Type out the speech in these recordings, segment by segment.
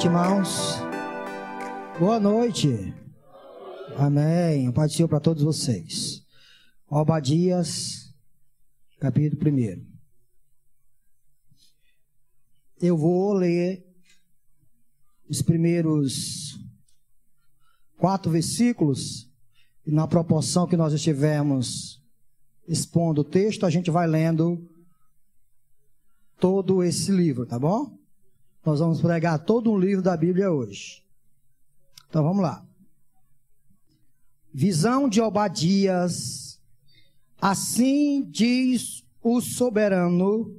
noite, irmãos. Boa noite. Amém. A paz do Senhor para todos vocês. Obadias, capítulo 1. Eu vou ler os primeiros 4 versículos, e na proporção que nós estivermos expondo o texto, a gente vai lendo todo esse livro, tá bom? Nós vamos pregar todo um livro da Bíblia hoje. Então vamos lá. Visão de Obadias. Assim diz o soberano,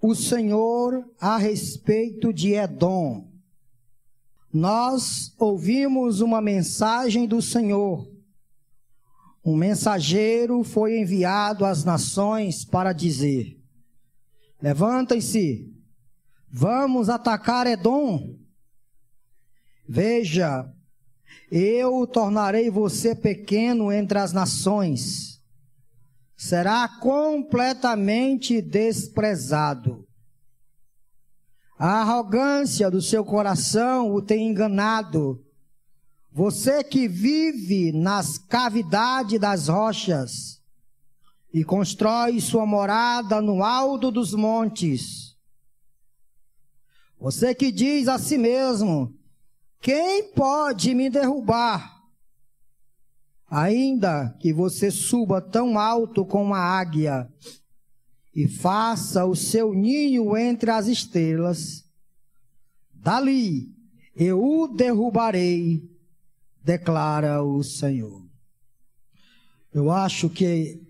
o Senhor, a respeito de Edom. Nós ouvimos uma mensagem do Senhor. Um mensageiro foi enviado às nações para dizer: levantem-se, vamos atacar Edom. Veja, eu tornarei você pequeno entre as nações. Será completamente desprezado. A arrogância do seu coração o tem enganado. Você que vive nas cavidades das rochas e constrói sua morada no alto dos montes. Você que diz a si mesmo: quem pode me derrubar? Ainda que você suba tão alto como a águia e faça o seu ninho entre as estrelas, dali eu o derrubarei, declara o Senhor. Eu acho que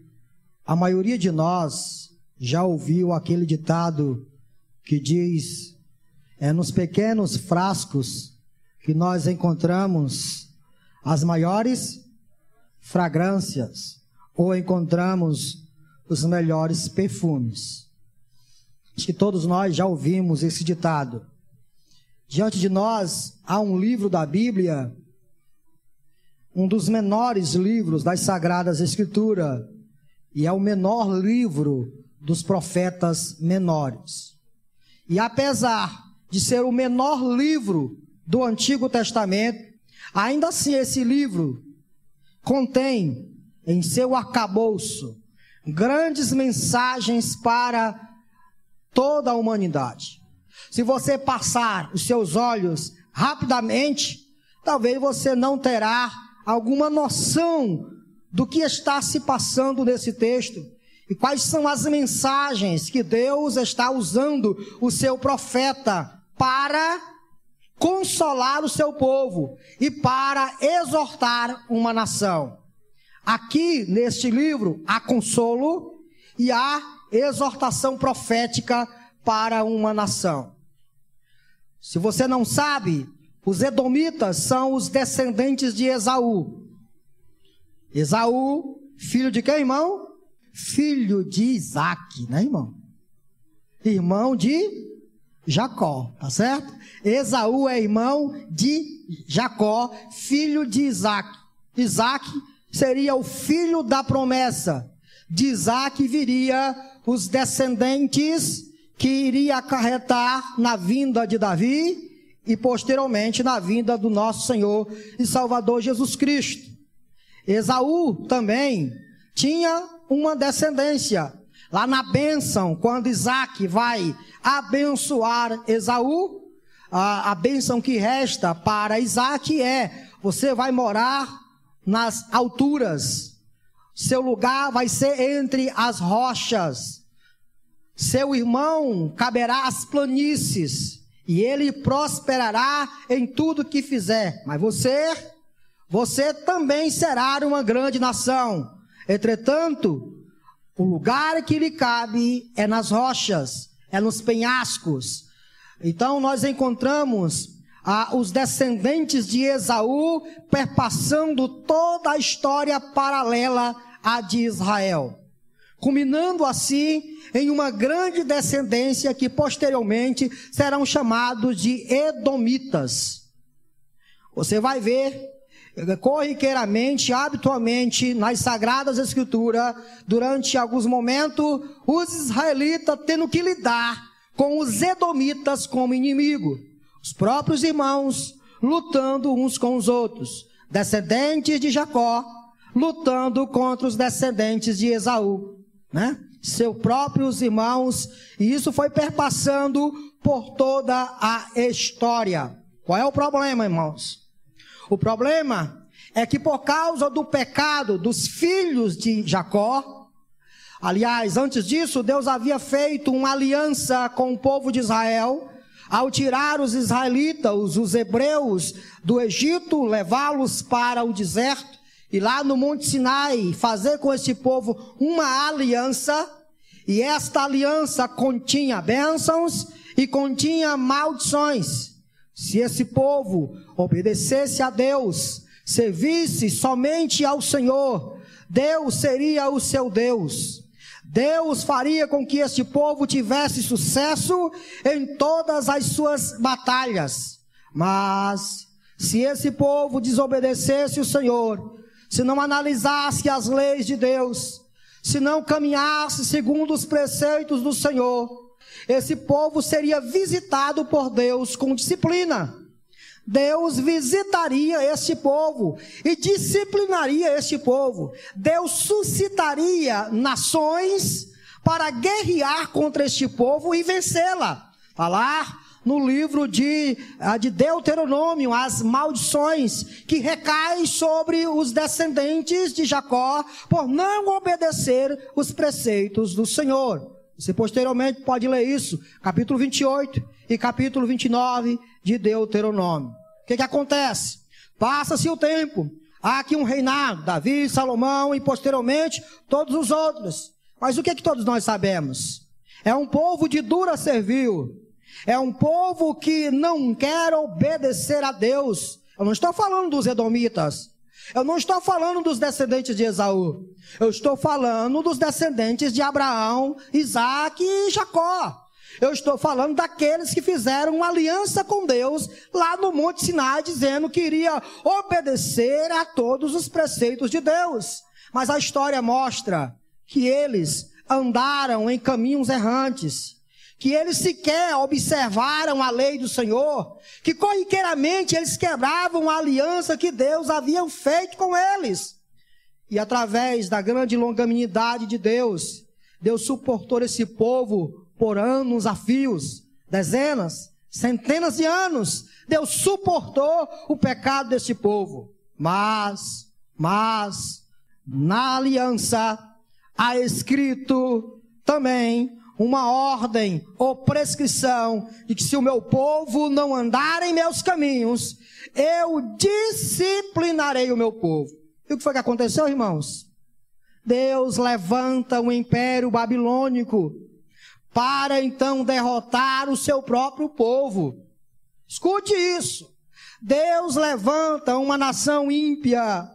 a maioria de nós já ouviu aquele ditado que diz: é nos pequenos frascos que nós encontramos as maiores fragrâncias, ou encontramos os melhores perfumes. Acho que todos nós já ouvimos esse ditado. Diante de nós há um livro da Bíblia, um dos menores livros das Sagradas Escrituras, e é o menor livro dos profetas menores. E apesar de ser o menor livro do Antigo Testamento, ainda assim esse livro contém em seu arcabouço grandes mensagens para toda a humanidade. Se você passar os seus olhos rapidamente, talvez você não terá alguma noção do que está se passando nesse texto e quais são as mensagens que Deus está usando o seu profeta para consolar o seu povo e para exortar uma nação. Aqui neste livro há consolo e há exortação profética para uma nação. Se você não sabe, os edomitas são os descendentes de Esaú. Esaú, filho de quem, irmão? Filho de Isaac, né, irmão? Irmão de Jacó, tá certo? Esaú é irmão de Jacó, filho de Isaac. Isaac seria o filho da promessa. De Isaac viria os descendentes que iria acarretar na vinda de Davi e posteriormente na vinda do nosso Senhor e Salvador Jesus Cristo. Esaú também tinha uma descendência. Lá na bênção, quando Isaac vai abençoar Esaú, a bênção que resta para Isaac é: você vai morar nas alturas, seu lugar vai ser entre as rochas, seu irmão caberá às planícies, e ele prosperará em tudo que fizer, mas você também será uma grande nação. Entretanto, o lugar que lhe cabe é nas rochas, é nos penhascos. Então nós encontramos os descendentes de Esaú perpassando toda a história paralela à de Israel, culminando assim em uma grande descendência que posteriormente serão chamados de edomitas. Você vai ver corriqueiramente, habitualmente, nas Sagradas Escrituras, durante alguns momentos, os israelitas tendo que lidar com os edomitas como inimigo. Os próprios irmãos lutando uns com os outros. Descendentes de Jacó lutando contra os descendentes de Esaú, né? Seus próprios irmãos, e isso foi perpassando por toda a história. Qual é o problema, irmãos? O problema é que por causa do pecado dos filhos de Jacó, aliás, antes disso, Deus havia feito uma aliança com o povo de Israel, ao tirar os israelitas, os hebreus do Egito, levá-los para o deserto, e lá no Monte Sinai, fazer com esse povo uma aliança, e esta aliança continha bênçãos e continha maldições. Se esse povo obedecesse a Deus, servisse somente ao Senhor, Deus seria o seu Deus. Deus faria com que este povo tivesse sucesso em todas as suas batalhas. Mas, se esse povo desobedecesse o Senhor, se não analisasse as leis de Deus, se não caminhasse segundo os preceitos do Senhor, esse povo seria visitado por Deus com disciplina. Deus visitaria este povo e disciplinaria este povo. Deus suscitaria nações para guerrear contra este povo e vencê-la. Falar no livro de Deuteronômio, as maldições que recaem sobre os descendentes de Jacó por não obedecer os preceitos do Senhor. Você posteriormente pode ler isso, capítulo 28 e capítulo 29 de Deuteronômio. O que acontece? Passa-se o tempo, há aqui um reinado, Davi, Salomão e posteriormente todos os outros. Mas o que todos nós sabemos? É um povo de dura servil. É um povo que não quer obedecer a Deus. Eu não estou falando dos edomitas. Eu não estou falando dos descendentes de Esaú. Eu estou falando dos descendentes de Abraão, Isaac e Jacó. Eu estou falando daqueles que fizeram uma aliança com Deus lá no Monte Sinai, dizendo que iria obedecer a todos os preceitos de Deus. Mas a história mostra que eles andaram em caminhos errantes, que eles sequer observaram a lei do Senhor, que corriqueiramente eles quebravam a aliança que Deus havia feito com eles. E através da grande longanimidade de Deus, Deus suportou esse povo por anos a fios, dezenas, centenas de anos. Deus suportou o pecado desse povo. Mas, na aliança há escrito também uma ordem ou prescrição de que se o meu povo não andar em meus caminhos, eu disciplinarei o meu povo. E o que foi que aconteceu, irmãos? Deus levanta um império babilônico para então derrotar o seu próprio povo. Escute isso. Deus levanta uma nação ímpia,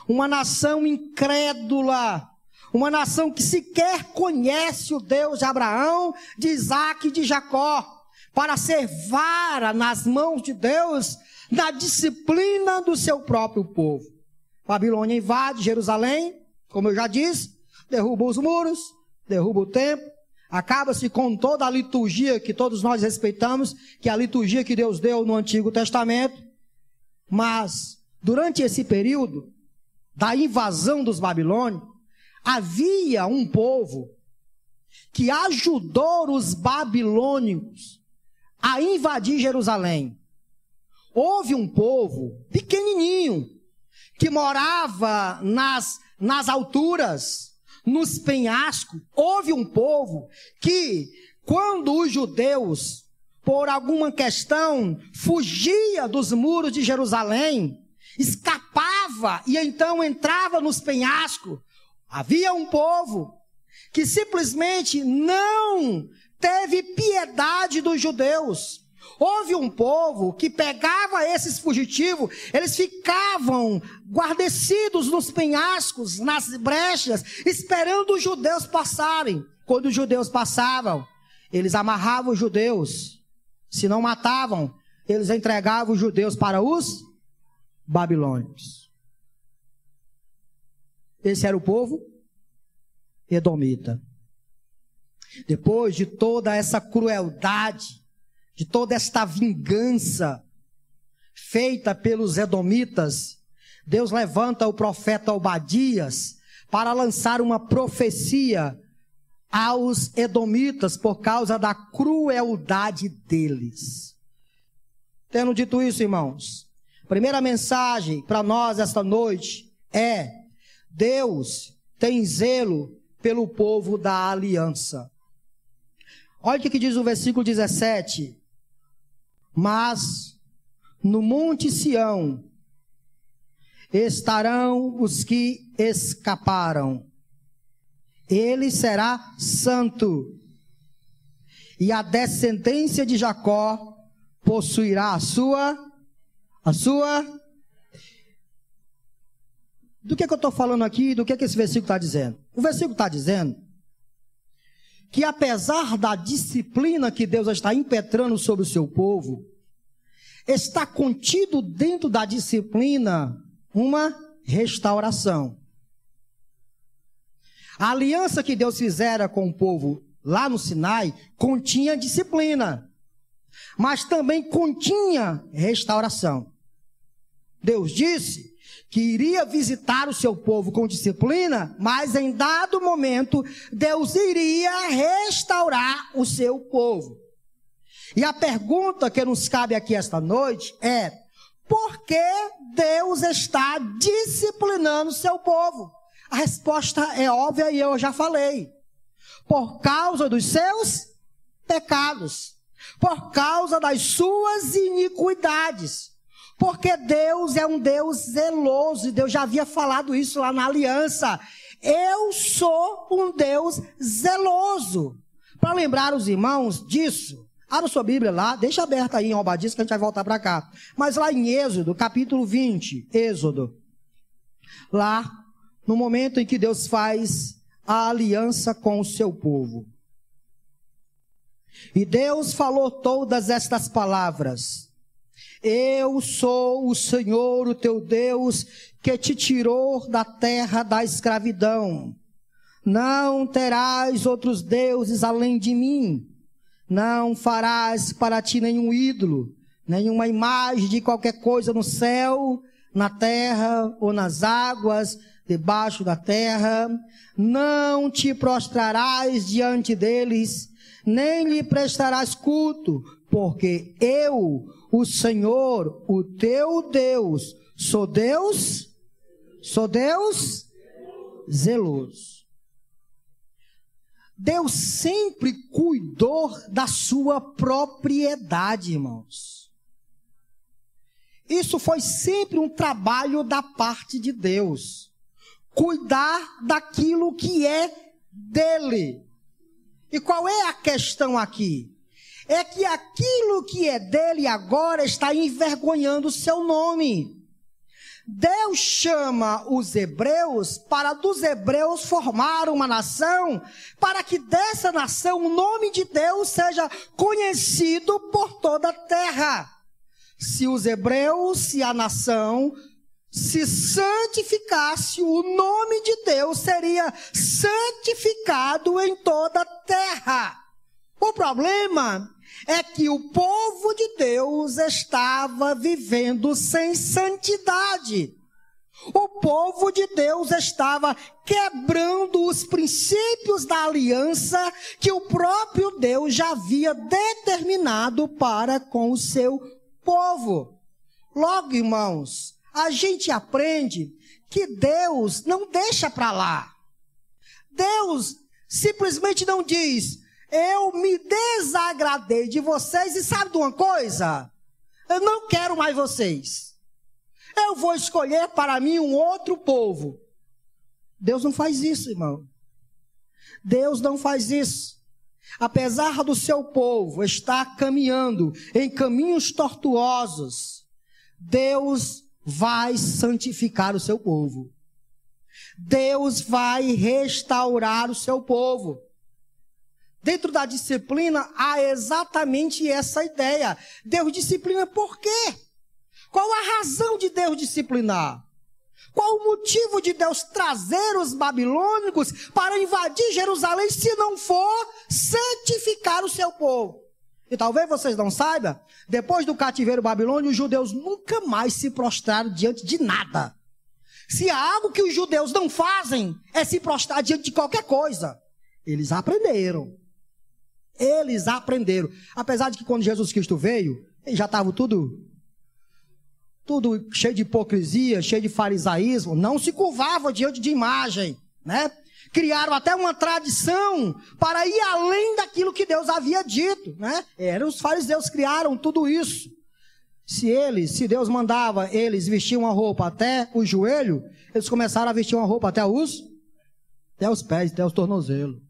uma nação incrédula, uma nação que sequer conhece o Deus de Abraão, de Isaac e de Jacó, para ser vara nas mãos de Deus, na disciplina do seu próprio povo. Babilônia invade Jerusalém, como eu já disse, derruba os muros, derruba o templo, acaba-se com toda a liturgia que todos nós respeitamos, que é a liturgia que Deus deu no Antigo Testamento. Mas, durante esse período da invasão dos babilônicos, havia um povo que ajudou os babilônicos a invadir Jerusalém. Houve um povo pequenininho que morava nas alturas, nos penhascos. Houve um povo que, quando os judeus, por alguma questão, fugia dos muros de Jerusalém, escapava e então entrava nos penhascos, havia um povo que simplesmente não teve piedade dos judeus. Houve um povo que pegava esses fugitivos, eles ficavam guarnecidos nos penhascos, nas brechas, esperando os judeus passarem. Quando os judeus passavam, eles amarravam os judeus. Se não matavam, eles entregavam os judeus para os babilônicos. Esse era o povo edomita. Depois de toda essa crueldade, de toda esta vingança feita pelos edomitas, Deus levanta o profeta Obadias para lançar uma profecia aos edomitas por causa da crueldade deles. Tendo dito isso, irmãos, a primeira mensagem para nós esta noite é: Deus tem zelo pelo povo da aliança. Olha o que diz o versículo 17. Mas no monte Sião estarão os que escaparam. Ele será santo, e a descendência de Jacó possuirá a sua. Do que eu estou falando aqui? Do que esse versículo está dizendo? O versículo está dizendo que apesar da disciplina que Deus está impetrando sobre o seu povo, está contido dentro da disciplina uma restauração. A aliança que Deus fizera com o povo lá no Sinai continha disciplina, mas também continha restauração. Deus disse que iria visitar o seu povo com disciplina, mas em dado momento Deus iria restaurar o seu povo. E a pergunta que nos cabe aqui esta noite é: por que Deus está disciplinando o seu povo? A resposta é óbvia e eu já falei. Por causa dos seus pecados, por causa das suas iniquidades. Porque Deus é um Deus zeloso, e Deus já havia falado isso lá na aliança. Eu sou um Deus zeloso. Para lembrar os irmãos disso, abra sua Bíblia lá, deixa aberta aí em Obadias que a gente vai voltar para cá. Mas lá em Êxodo, capítulo 20, Êxodo, lá no momento em que Deus faz a aliança com o seu povo. E Deus falou todas estas palavras: eu sou o Senhor, o teu Deus, que te tirou da terra da escravidão. Não terás outros deuses além de mim. Não farás para ti nenhum ídolo, nenhuma imagem de qualquer coisa no céu, na terra ou nas águas debaixo da terra. Não te prostrarás diante deles, nem lhe prestarás culto, porque eu, o Senhor, o teu Deus, sou Deus zeloso. Deus sempre cuidou da sua propriedade, irmãos. Isso foi sempre um trabalho da parte de Deus. Cuidar daquilo que é dele. E qual é a questão aqui? É que aquilo que é dele agora está envergonhando o seu nome. Deus chama os hebreus para dos hebreus formar uma nação, para que dessa nação o nome de Deus seja conhecido por toda a terra. Se os hebreus, se a nação se santificasse, o nome de Deus seria santificado em toda a terra. O problema é que o povo de Deus estava vivendo sem santidade. O povo de Deus estava quebrando os princípios da aliança que o próprio Deus já havia determinado para com o seu povo. Logo, irmãos, a gente aprende que Deus não deixa para lá. Deus simplesmente não diz: eu me desagradei de vocês e sabe de uma coisa? Eu não quero mais vocês. Eu vou escolher para mim um outro povo. Deus não faz isso, irmão. Deus não faz isso. Apesar do seu povo estar caminhando em caminhos tortuosos, Deus vai santificar o seu povo. Deus vai restaurar o seu povo. Dentro da disciplina há exatamente essa ideia. Deus disciplina por quê? Qual a razão de Deus disciplinar? Qual o motivo de Deus trazer os babilônicos para invadir Jerusalém se não for santificar o seu povo? E talvez vocês não saibam, depois do cativeiro babilônico, os judeus nunca mais se prostraram diante de nada. Se há algo que os judeus não fazem, é se prostrar diante de qualquer coisa. Eles aprenderam. Eles aprenderam. Apesar de que quando Jesus Cristo veio, eles já estavam tudo cheio de hipocrisia, cheio de farisaísmo. Não se curvava diante de imagem, né? Criaram até uma tradição para ir além daquilo que Deus havia dito, né? Os fariseus criaram tudo isso. Se Deus mandava eles vestir uma roupa até o joelho, eles começaram a vestir uma roupa até os pés, até os tornozelos.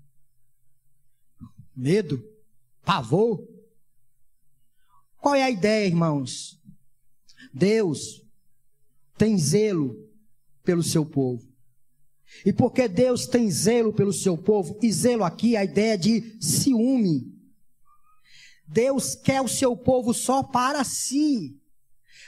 Medo, pavor. Qual é a ideia, irmãos? Deus tem zelo pelo seu povo. E porque Deus tem zelo pelo seu povo, e zelo aqui é a ideia de ciúme. Deus quer o seu povo só para si.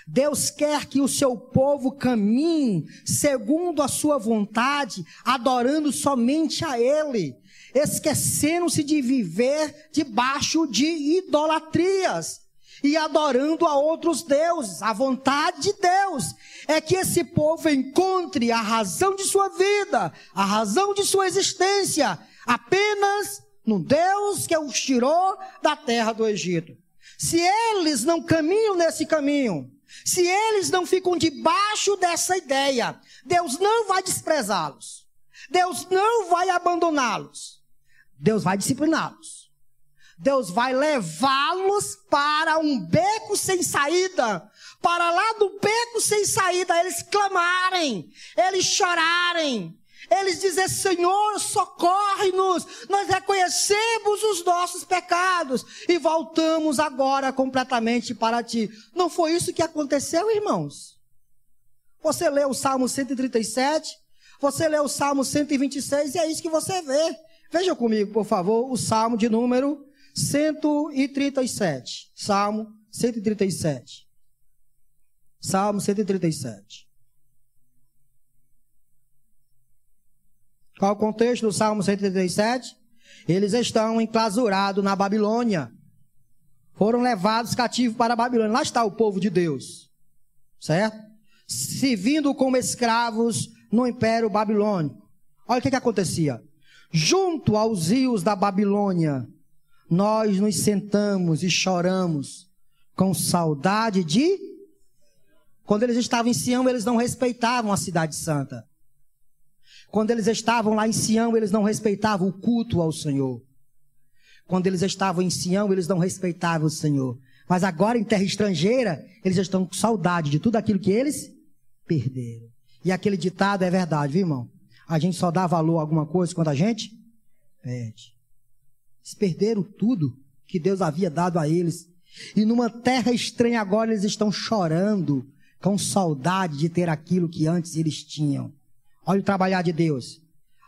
Deus quer que o seu povo caminhe segundo a sua vontade, adorando somente a Ele, esquecendo-se de viver debaixo de idolatrias e adorando a outros deuses. A vontade de Deus é que esse povo encontre a razão de sua vida, a razão de sua existência, apenas no Deus que os tirou da terra do Egito. Se eles não caminham nesse caminho, se eles não ficam debaixo dessa ideia, Deus não vai desprezá-los. Deus não vai abandoná-los. Deus vai discipliná-los. Deus vai levá-los para um beco sem saída. Para lá do beco sem saída, eles clamarem, eles chorarem. Eles dizem: Senhor, socorre-nos, nós reconhecemos os nossos pecados e voltamos agora completamente para Ti. Não foi isso que aconteceu, irmãos? Você lê o Salmo 137, você lê o Salmo 126 e é isso que você vê. Veja comigo, por favor, o Salmo de número 137. Salmo 137. Salmo 137. Qual o contexto do Salmo 137? Eles estão enclausurados na Babilônia. Foram levados cativos para a Babilônia. Lá está o povo de Deus. Certo? Servindo como escravos no Império Babilônico. Olha o que acontecia. Junto aos rios da Babilônia, nós nos sentamos e choramos com saudade de... Quando eles estavam em Sião, eles não respeitavam a cidade santa. Quando eles estavam lá em Sião, eles não respeitavam o culto ao Senhor. Quando eles estavam em Sião, eles não respeitavam o Senhor. Mas agora, em terra estrangeira, eles estão com saudade de tudo aquilo que eles perderam. E aquele ditado é verdade, viu, irmão? A gente só dá valor a alguma coisa quando a gente perde. Eles perderam tudo que Deus havia dado a eles. E numa terra estranha agora eles estão chorando com saudade de ter aquilo que antes eles tinham. Olha o trabalhar de Deus.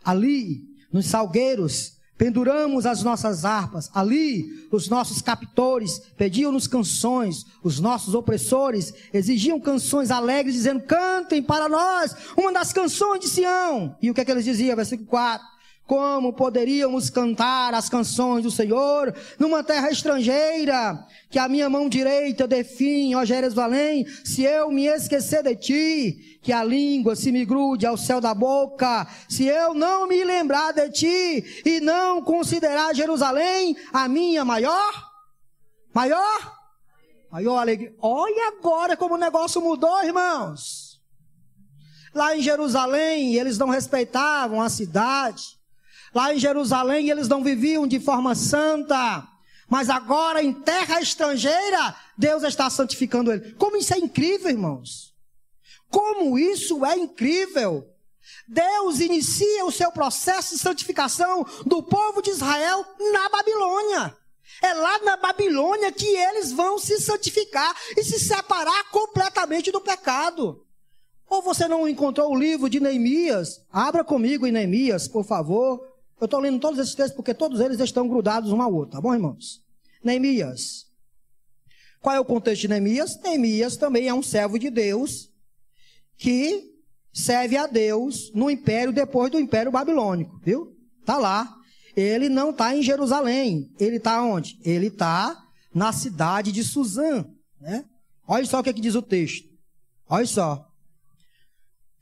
Ali, nos salgueiros, penduramos as nossas harpas. Ali, os nossos captores pediam-nos canções. Os nossos opressores exigiam canções alegres, dizendo: cantem para nós uma das canções de Sião. E o que é que eles diziam? Versículo 4. Como poderíamos cantar as canções do Senhor numa terra estrangeira, que a minha mão direita define, ó Jerusalém, se eu me esquecer de ti, que a língua se me grude ao céu da boca, se eu não me lembrar de ti e não considerar Jerusalém a minha maior alegria. Olha agora como o negócio mudou, irmãos. Lá em Jerusalém, eles não respeitavam a cidade. Lá em Jerusalém eles não viviam de forma santa, mas agora em terra estrangeira, Deus está santificando ele. Como isso é incrível, irmãos! Como isso é incrível! Deus inicia o seu processo de santificação do povo de Israel na Babilônia. É lá na Babilônia que eles vão se santificar e se separar completamente do pecado. Ou você não encontrou o livro de Neemias? Abra comigo em Neemias, por favor. Eu estou lendo todos esses textos porque todos eles estão grudados um ao outro, tá bom, irmãos? Neemias. Qual é o contexto de Neemias? Neemias também é um servo de Deus que serve a Deus no império depois do Império Babilônico, viu? Está lá. Ele não está em Jerusalém. Ele está onde? Ele está na cidade de Suzã, né? Olha só o que diz o texto. Olha só.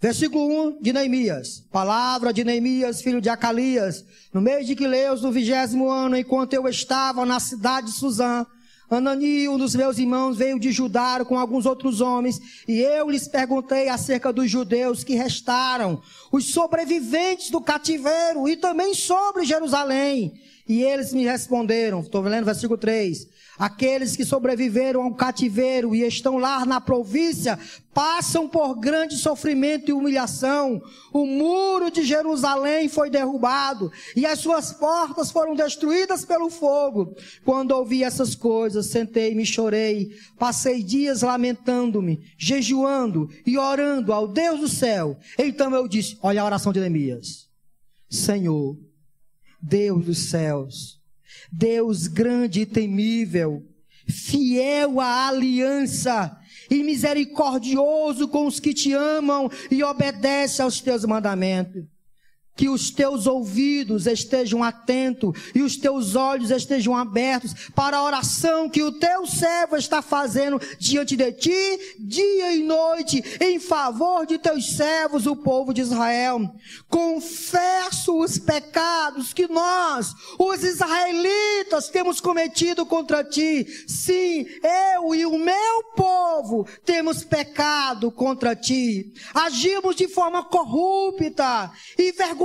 Versículo 1 de Neemias. Palavra de Neemias, filho de Acalias. No mês de Quileus, do 20º ano, enquanto eu estava na cidade de Suzã, Anani, um dos meus irmãos, veio de Judá com alguns outros homens, e eu lhes perguntei acerca dos judeus que restaram, os sobreviventes do cativeiro, e também sobre Jerusalém. E eles me responderam, estou lendo versículo 3, aqueles que sobreviveram ao cativeiro e estão lá na província, passam por grande sofrimento e humilhação. O muro de Jerusalém foi derrubado e as suas portas foram destruídas pelo fogo. Quando ouvi essas coisas, sentei-me e chorei. Passei dias lamentando-me, jejuando e orando ao Deus do céu. Então eu disse, olha a oração de Neemias. Senhor, Deus dos céus, Deus grande e temível, fiel à aliança e misericordioso com os que te amam e obedecem aos teus mandamentos. Que os teus ouvidos estejam atentos e os teus olhos estejam abertos para a oração que o teu servo está fazendo diante de ti, dia e noite, em favor de teus servos, o povo de Israel. Confesso os pecados que nós, os israelitas, temos cometido contra ti. Sim, eu e o meu povo temos pecado contra ti. Agimos de forma corrupta e vergonhosa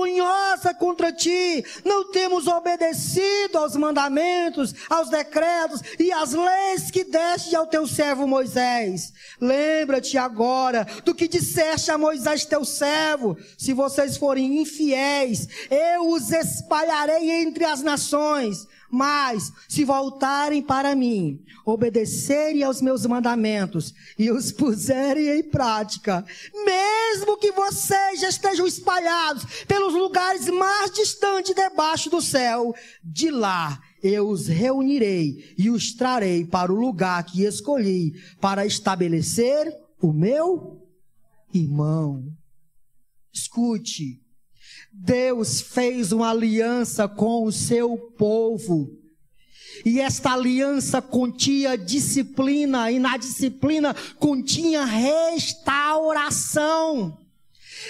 contra ti, não temos obedecido aos mandamentos, aos decretos e às leis que deste ao teu servo Moisés. Lembra-te agora do que disseste a Moisés teu servo: se vocês forem infiéis, eu os espalharei entre as nações. Mas, se voltarem para mim, obedecerem aos meus mandamentos e os puserem em prática, mesmo que vocês já estejam espalhados pelos lugares mais distantes debaixo do céu, de lá eu os reunirei e os trarei para o lugar que escolhi para estabelecer o meu irmão. Escute. Deus fez uma aliança com o seu povo, e esta aliança continha disciplina, e na disciplina continha restauração.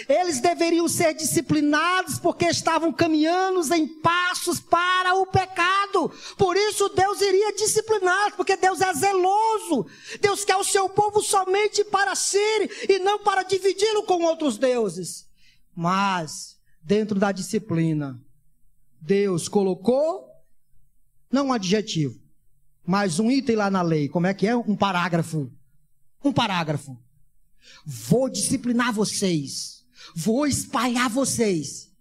Eles deveriam ser disciplinados porque estavam caminhando em passos para o pecado. Por isso Deus iria disciplinar, porque Deus é zeloso. Deus quer o seu povo somente para si e não para dividi-lo com outros deuses. Mas dentro da disciplina, Deus colocou, não um adjetivo, mas um item lá na lei. Como é que é? Um parágrafo. Um parágrafo. Vou disciplinar vocês. Vou espalhar vocês.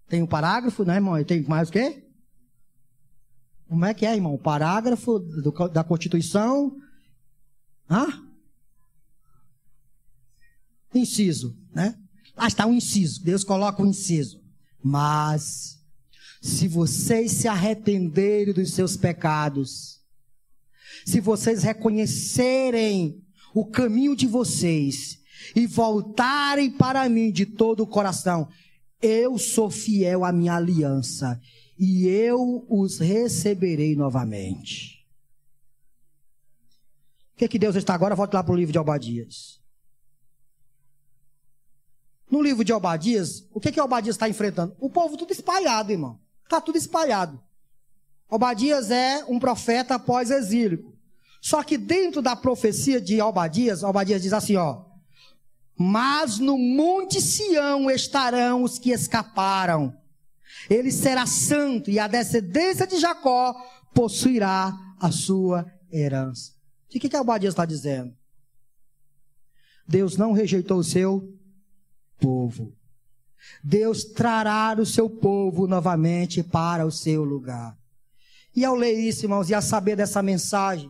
Tem um parágrafo, né, irmão? E tem mais o quê? Como é que é, irmão? O parágrafo da Constituição. Inciso, né? Lá está um inciso, Deus coloca um inciso. Mas, se vocês se arrependerem dos seus pecados, se vocês reconhecerem o caminho de vocês e voltarem para mim de todo o coração, eu sou fiel à minha aliança e eu os receberei novamente. O que Deus está agora? Volta lá para o livro de Obadias. No livro de Obadias, o que Obadias está enfrentando? O povo tudo espalhado, irmão. Está tudo espalhado. Obadias é um profeta pós-exílico. Só que dentro da profecia de Obadias, Obadias diz assim, mas no monte Sião estarão os que escaparam. Ele será santo e a descendência de Jacó possuirá a sua herança. O que Obadias está dizendo? Deus não rejeitou o seu povo. Deus trará o seu povo novamente para o seu lugar. E ao ler isso, irmãos, e a saber dessa mensagem,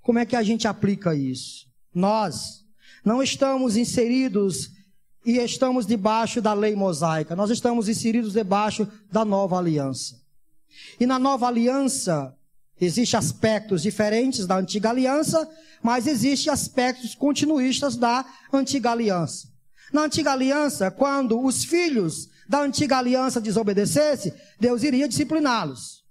como é que a gente aplica isso? Nós não estamos inseridos e estamos debaixo da lei mosaica. Nós estamos inseridos debaixo da nova aliança. E na nova aliança, existem aspectos diferentes da antiga aliança, mas existem aspectos continuistas da antiga aliança. Na antiga aliança, quando os filhos da antiga aliança desobedecessem, Deus iria discipliná-los.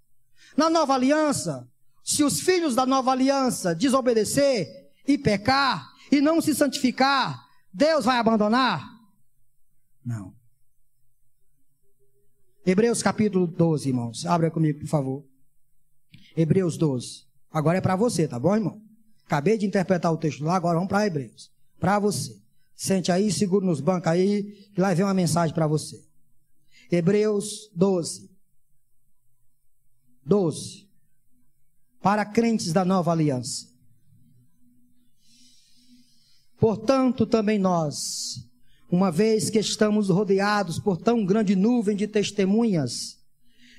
Na nova aliança, Se os filhos da nova aliança desobedecer e pecar e não se santificar, Deus vai abandonar? Não. Hebreus capítulo 12, irmãos. Abra comigo, por favor. Hebreus 12. Agora é para você, tá bom, irmão? Acabei de interpretar o texto lá, agora vamos para Hebreus. Para você. Sente aí, segura nos bancos aí, e lá vem uma mensagem para você. Hebreus 12. 12. Para crentes da nova aliança. Portanto, também nós, uma vez que estamos rodeados por tão grande nuvem de testemunhas,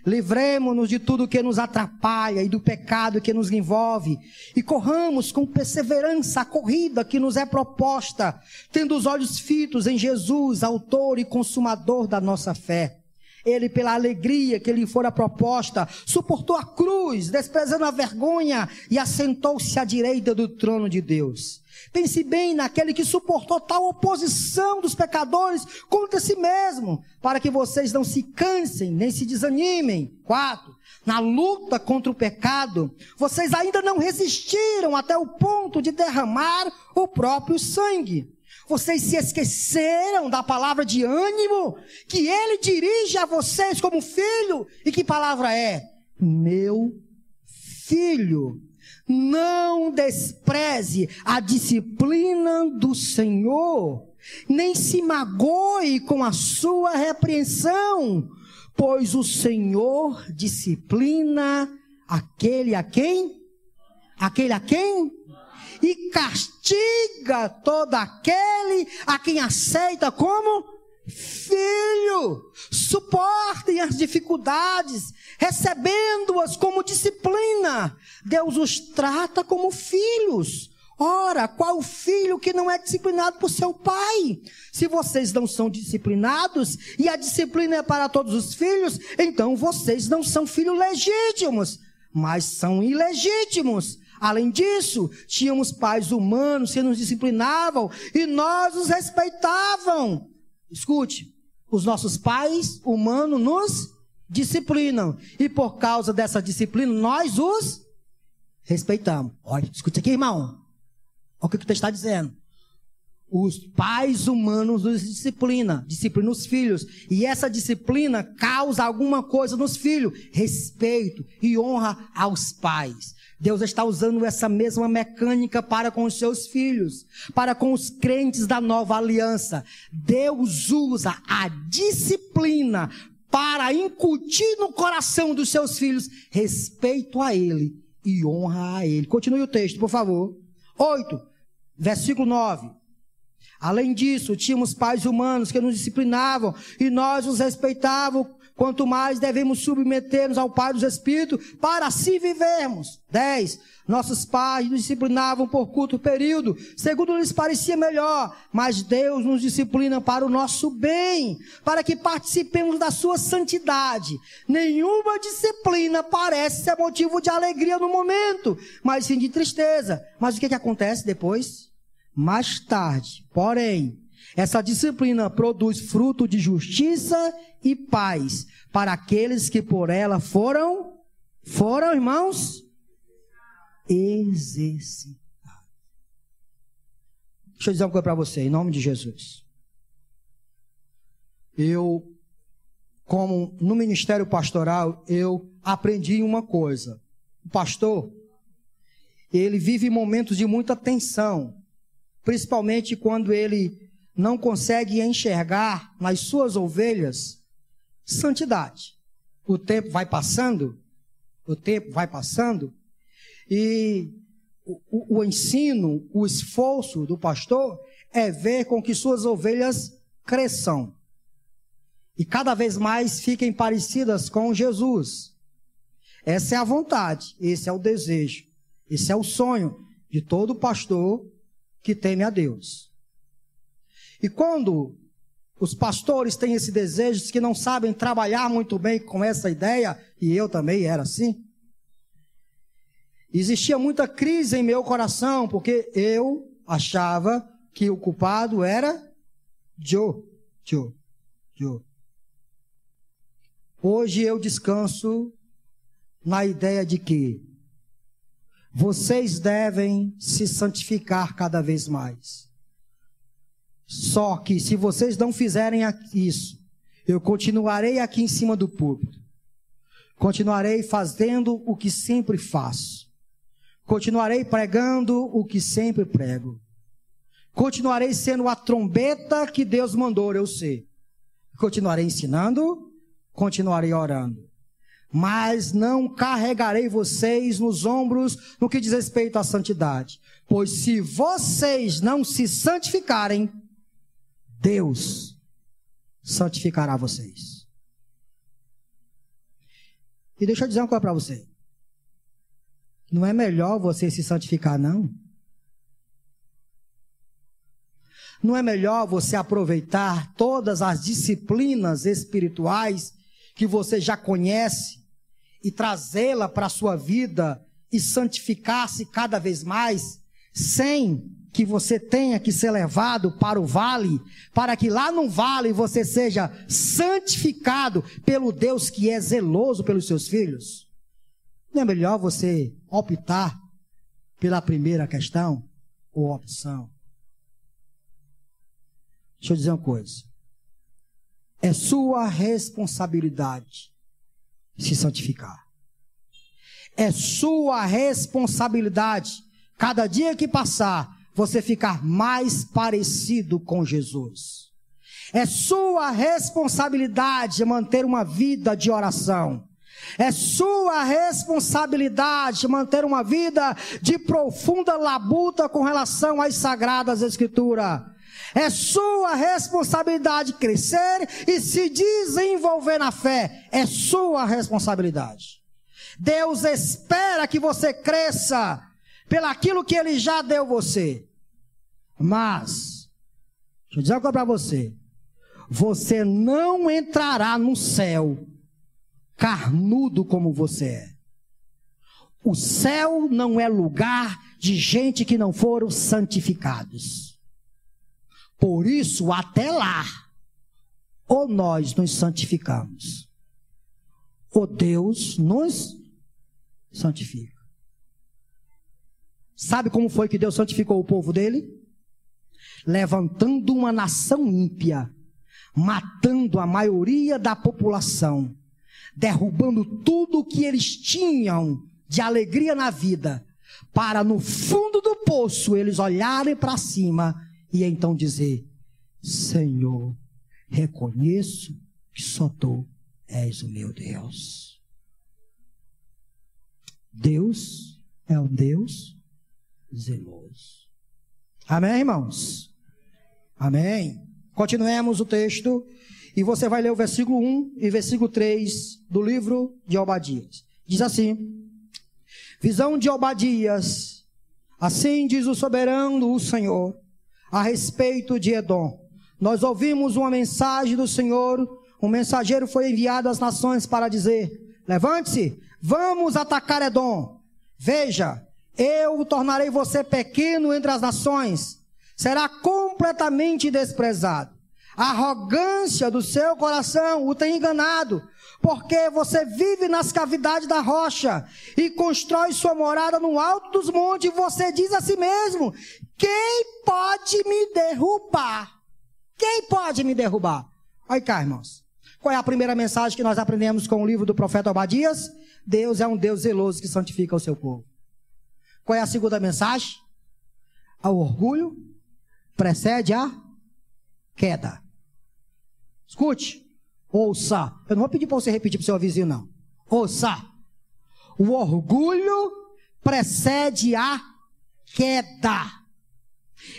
livremo-nos de tudo que nos atrapalha e do pecado que nos envolve, e corramos com perseverança a corrida que nos é proposta, tendo os olhos fitos em Jesus, autor e consumador da nossa fé. Ele, pela alegria que lhe fora proposta, suportou a cruz, desprezando a vergonha, e assentou-se à direita do trono de Deus. Pense bem naquele que suportou tal oposição dos pecadores contra si mesmo, para que vocês não se cansem, nem se desanimem. 4. Na luta contra o pecado, vocês ainda não resistiram até o ponto de derramar o próprio sangue. Vocês se esqueceram da palavra de ânimo que ele dirige a vocês como filho. E que palavra é? Meu filho. Não despreze a disciplina do Senhor, nem se magoe com a sua repreensão, pois o Senhor disciplina aquele a quem? Aquele a quem? E castiga todo aquele a quem aceita como filho. Suportem as dificuldades, recebendo-as como disciplina. Deus os trata como filhos. Ora, qual filho que não é disciplinado por seu pai? Se vocês não são disciplinados, e a disciplina é para todos os filhos, então vocês não são filhos legítimos, mas são ilegítimos. Além disso, tínhamos pais humanos que nos disciplinavam e nós os respeitavam. Escute, os nossos pais humanos nos disciplinam. E por causa dessa disciplina, nós os respeitamos. Olha, escute aqui, irmão. Olha o que o texto está dizendo. Os pais humanos nos disciplinam os filhos. E essa disciplina causa alguma coisa nos filhos. Respeito e honra aos pais. Deus está usando essa mesma mecânica para com os seus filhos, para com os crentes da nova aliança. Deus usa a disciplina para incutir no coração dos seus filhos respeito a Ele e honra a Ele. Continue o texto, por favor. 8, versículo 9. Além disso, tínhamos pais humanos que nos disciplinavam e nós os respeitávamos. Quanto mais devemos submeter-nos ao Pai dos Espíritos para assim vivermos. 10. Nossos pais nos disciplinavam por curto período, segundo lhes parecia melhor, mas Deus nos disciplina para o nosso bem, para que participemos da sua santidade. Nenhuma disciplina parece ser motivo de alegria no momento, mas sim de tristeza. Mas o que acontece depois? Mais tarde, porém, essa disciplina produz fruto de justiça e paz para aqueles que por ela foram, irmãos, exercitados. Deixa eu dizer uma coisa para você, em nome de Jesus. Como no ministério pastoral, eu aprendi uma coisa. O pastor, ele vive momentos de muita tensão, principalmente quando ele não consegue enxergar nas suas ovelhas santidade. O tempo vai passando, e o ensino, o esforço do pastor é ver com que suas ovelhas cresçam e cada vez mais fiquem parecidas com Jesus. Essa é a vontade, esse é o desejo, esse é o sonho de todo pastor que teme a Deus. E quando os pastores têm esse desejo, que não sabem trabalhar muito bem com essa ideia, e eu também era assim, existia muita crise em meu coração, porque eu achava que o culpado era Joe. Hoje eu descanso na ideia de que vocês devem se santificar cada vez mais. Só que se vocês não fizerem isso, eu continuarei aqui em cima do púlpito. Continuarei fazendo o que sempre faço. Continuarei pregando o que sempre prego. Continuarei sendo a trombeta que Deus mandou eu ser. Continuarei ensinando, continuarei orando. Mas não carregarei vocês nos ombros no que diz respeito à santidade. Pois se vocês não se santificarem, Deus santificará vocês. E deixa eu dizer uma coisa para você. Não é melhor você se santificar, não? Não é melhor você aproveitar todas as disciplinas espirituais que você já conhece e trazê-la para a sua vida e santificar-se cada vez mais, sem que você tenha que ser levado para o vale, para que lá no vale você seja santificado pelo Deus que é zeloso pelos seus filhos? Não é melhor você optar pela primeira questão ou opção? Deixa eu dizer uma coisa. É sua responsabilidade se santificar. É sua responsabilidade, cada dia que passar, você ficar mais parecido com Jesus. É sua responsabilidade manter uma vida de oração. É sua responsabilidade manter uma vida de profunda labuta com relação às Sagradas Escrituras. É sua responsabilidade crescer e se desenvolver na fé. É sua responsabilidade. Deus espera que você cresça pelaquilo que Ele já deu você. Mas, deixa eu dizer uma coisa para você. Você não entrará no céu carnudo como você é. O céu não é lugar de gente que não foram santificados. Por isso, até lá, ou nós nos santificamos, ou Deus nos santifica. Sabe como foi que Deus santificou o povo dele? Levantando uma nação ímpia, matando a maioria da população, derrubando tudo o que eles tinham de alegria na vida, para no fundo do poço eles olharem para cima e então dizer: Senhor, reconheço que só Tu és o meu Deus. Deus é um Deus zeloso. Amém, irmãos? Amém. Continuemos o texto e você vai ler o versículo 1 e versículo 3 do livro de Obadias. Diz assim: visão de Obadias. Assim diz o soberano, o Senhor, a respeito de Edom. Nós ouvimos uma mensagem do Senhor. Um mensageiro foi enviado às nações para dizer: levante-se, vamos atacar Edom. Veja, eu tornarei você pequeno entre as nações. Será completamente desprezado. A arrogância do seu coração o tem enganado, porque você vive nas cavidades da rocha e constrói sua morada no alto dos montes, e você diz a si mesmo: quem pode me derrubar? Quem pode me derrubar? Olha cá, irmãos. Qual é a primeira mensagem que nós aprendemos com o livro do profeta Obadias? Deus é um Deus zeloso que santifica o seu povo. Qual é a segunda mensagem? O orgulho precede a queda. Escute, ouça. Eu não vou pedir para você repetir para o seu vizinho, não. Ouça. O orgulho precede a queda.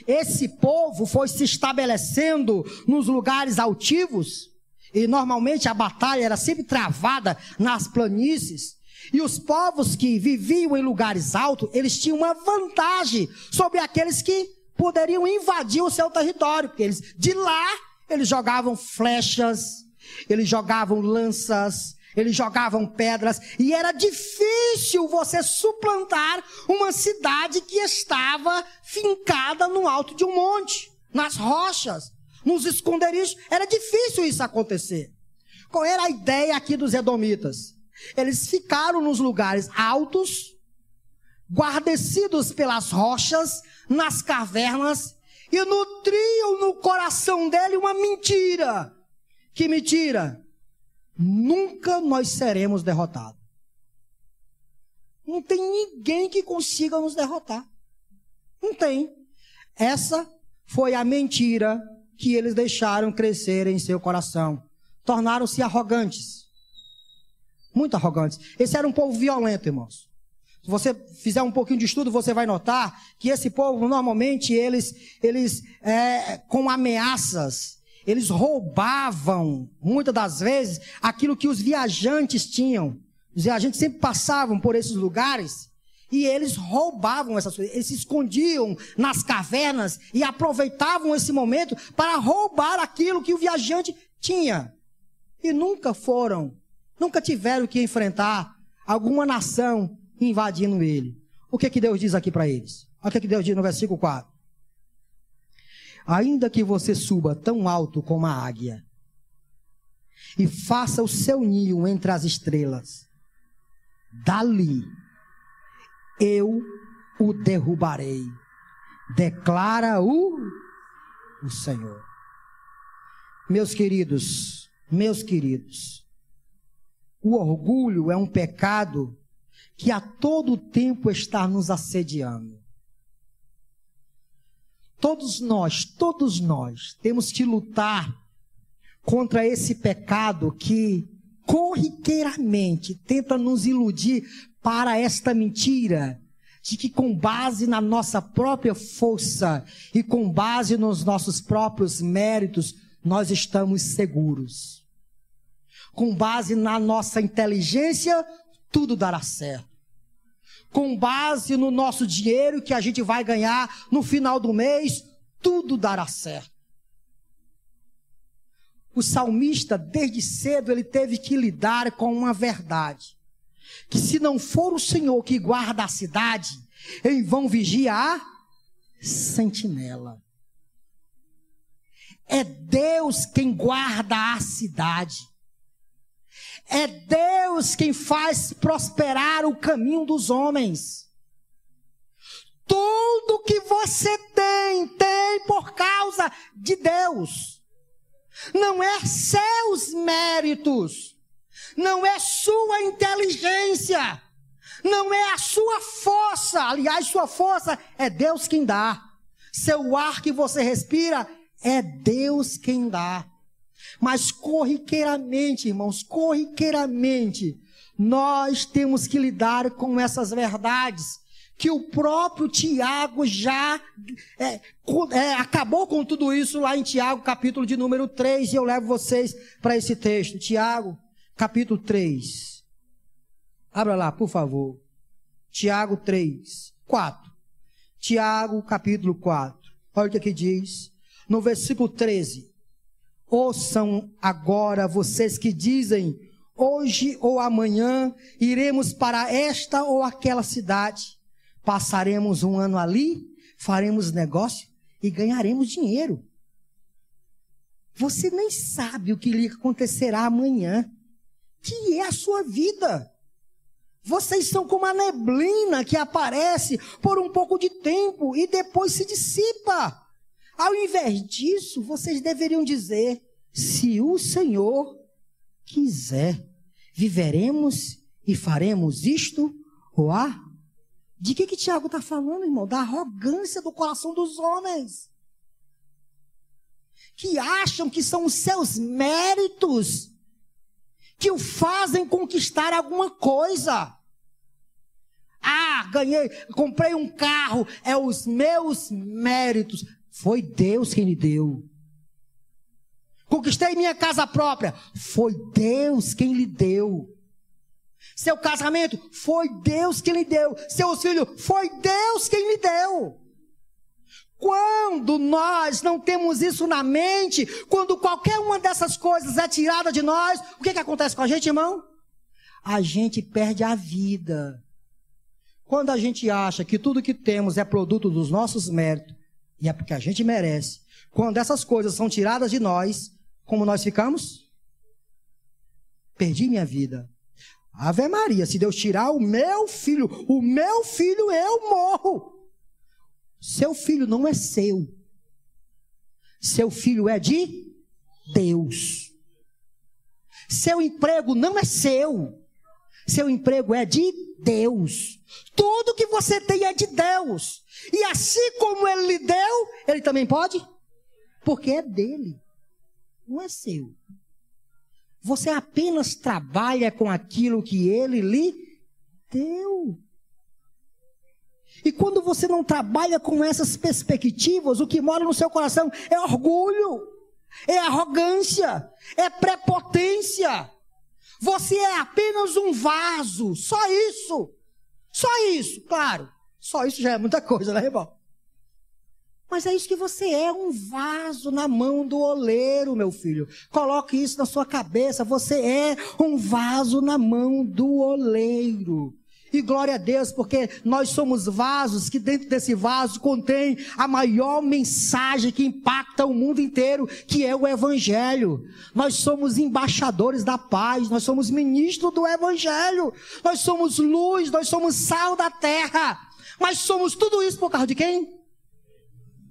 Esse povo foi se estabelecendo nos lugares altivos, e normalmente a batalha era sempre travada nas planícies. E os povos que viviam em lugares altos, eles tinham uma vantagem sobre aqueles que poderiam invadir o seu território, porque de lá eles jogavam flechas, eles jogavam lanças, eles jogavam pedras, e era difícil você suplantar uma cidade que estava fincada no alto de um monte, nas rochas, nos esconderijos. Era difícil isso acontecer. Qual era a ideia aqui dos edomitas? Eles ficaram nos lugares altos, guarnecidos pelas rochas, nas cavernas, e nutriam no coração dele uma mentira. Que mentira? Nunca nós seremos derrotados. Não tem ninguém que consiga nos derrotar. Não tem. Essa foi a mentira que eles deixaram crescer em seu coração. Tornaram-se arrogantes. Muito arrogantes. Esse era um povo violento, irmãos. Se você fizer um pouquinho de estudo, você vai notar que esse povo, normalmente, eles com ameaças, eles roubavam, muitas das vezes, aquilo que os viajantes tinham. Os viajantes sempre passavam por esses lugares e eles roubavam essas coisas. Eles se escondiam nas cavernas e aproveitavam esse momento para roubar aquilo que o viajante tinha. E nunca tiveram que enfrentar alguma nação invadindo ele. O que Deus diz aqui para eles? Olha o que Deus diz no versículo 4. Ainda que você suba tão alto como a águia e faça o seu ninho entre as estrelas, dali eu o derrubarei, declara o Senhor. Meus queridos, o orgulho é um pecado que a todo tempo está nos assediando. Todos nós temos que lutar contra esse pecado que corriqueiramente tenta nos iludir para esta mentira de que com base na nossa própria força e com base nos nossos próprios méritos, nós estamos seguros. Com base na nossa inteligência, tudo dará certo. Com base no nosso dinheiro que a gente vai ganhar no final do mês, tudo dará certo. O salmista, desde cedo, ele teve que lidar com uma verdade. Que se não for o Senhor que guarda a cidade, em vão vigia a sentinela. É Deus quem guarda a cidade. É Deus quem faz prosperar o caminho dos homens. Tudo que você tem por causa de Deus. Não é seus méritos, não é sua inteligência, não é a sua força. Aliás, sua força é Deus quem dá. Seu ar que você respira é Deus quem dá. Mas corriqueiramente, irmãos, nós temos que lidar com essas verdades que o próprio Tiago já acabou com tudo isso lá em Tiago, capítulo de número 3, e eu levo vocês para esse texto. Tiago, capítulo 3. Abra lá, por favor. Tiago 3, 4. Tiago, capítulo 4. Olha o que aqui diz. No versículo 13. Ouçam agora vocês que dizem, hoje ou amanhã iremos para esta ou aquela cidade. Passaremos um ano ali, faremos negócio e ganharemos dinheiro. Você nem sabe o que lhe acontecerá amanhã, que é a sua vida. Vocês são como a neblina que aparece por um pouco de tempo e depois se dissipa. Ao invés disso, vocês deveriam dizer, se o Senhor quiser, viveremos e faremos isto ou a... De que Tiago está falando, irmão? Da arrogância do coração dos homens. Que acham que são os seus méritos que o fazem conquistar alguma coisa. Ah, ganhei, comprei um carro, é os meus méritos. Foi Deus quem lhe deu. Conquistei minha casa própria. Foi Deus quem lhe deu. Seu casamento, foi Deus quem lhe deu. Seus filhos, foi Deus quem lhe deu. Quando nós não temos isso na mente, quando qualquer uma dessas coisas é tirada de nós, o que acontece com a gente, irmão? A gente perde a vida. Quando a gente acha que tudo que temos é produto dos nossos méritos, e é porque a gente merece, quando essas coisas são tiradas de nós, como nós ficamos? Perdi minha vida. Ave Maria, se Deus tirar o meu filho eu morro. Seu filho não é seu. Seu filho é de Deus. Seu emprego não é seu. Seu emprego é de Deus. Tudo que você tem é de Deus. E assim como Ele lhe deu, Ele também pode? Porque é dele. Não é seu. Você apenas trabalha com aquilo que Ele lhe deu. E quando você não trabalha com essas perspectivas, o que mora no seu coração é orgulho, é arrogância, é prepotência. Você é apenas um vaso, só isso. Só isso, claro. Só isso já é muita coisa, né, irmão? Mas é isso que você é, um vaso na mão do oleiro, meu filho. Coloque isso na sua cabeça. Você é um vaso na mão do oleiro. E glória a Deus, porque nós somos vasos que dentro desse vaso contém a maior mensagem que impacta o mundo inteiro, que é o Evangelho. Nós somos embaixadores da paz, nós somos ministros do Evangelho. Nós somos luz, nós somos sal da terra. Mas somos tudo isso por causa de quem?